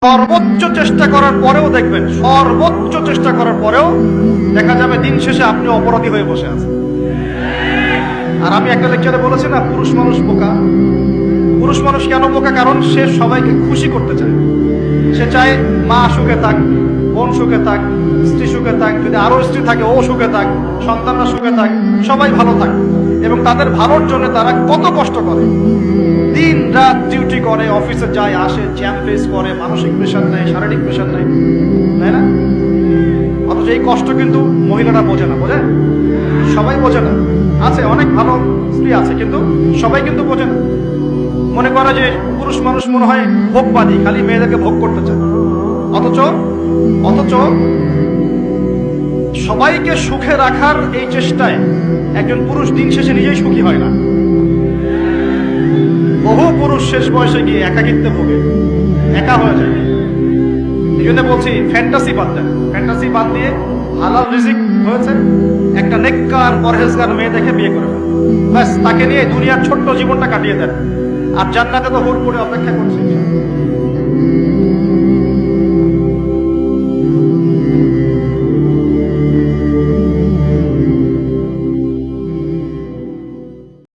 সর্বোচ্চ চেষ্টা করার পরেও দেখবেন, সর্বোচ্চ চেষ্টা করার পরেও দেখা যাবে দিন শেষে আপনি অপরাধী হয়ে বসে আছেন। আর আমি একটা লেকচারে বলেছি না, পুরুষ মানুষ বোকা। পুরুষ মানুষ কেন বোকা? কারণ সে সবাইকে খুশি করতে চায়। সে চায় মা সুখে থাক, বোন সুখে থাক, স্ত্রী সুখে থাক, যদি আরো স্ত্রী থাকে ও সুখে থাক, সন্তানরা সুখে থাক, সবাই ভালো থাক। এবং তাদের ভালোর জন্য তারা কত কষ্ট করে, দিন রাত ডিউটি করে, অফিসে যায় আসে, জ্যাম ফেস করে, মানসিক প্রেশার নেয়, শারীরিক প্রেশার নেয়, তাই না? অথচ এই কষ্ট কিন্তু মহিলারা বোঝে না। বোঝে? সবাই বোঝে না। আছে অনেক ভালো স্ত্রী আছে, কিন্তু সবাই কিন্তু বোঝে না। মনে করে যে পুরুষ মানুষ মনে হয় ভোগবাদী, খালি মেয়েদেরকে ভোগ করতে চায়। অথচ অথচ সবাইকে সুখে রাখার এই চেষ্টায় একজন পুরুষ দিন শেষে নিজেই সুখী হয় না। বহু পুরুষ শেষ বয়সে গিয়ে একাকিত্বে ভোগে, একা হয়ে যায়। এই জন্য বলছি, ফ্যান্টাসি বাদ দেন। ফ্যান্টাসি বাদ দিয়ে হালাল রিজিক হয়েছে, একটা নেককার পরহেজগার মেয়ে দেখে বিয়ে করে ফেলেন। ব্যাস, তাকে নিয়ে দুনিয়ার ছোট্ট জীবনটা কাটিয়ে দেন। আর জান্নাতে তো হুড় করে অপেক্ষা করছে।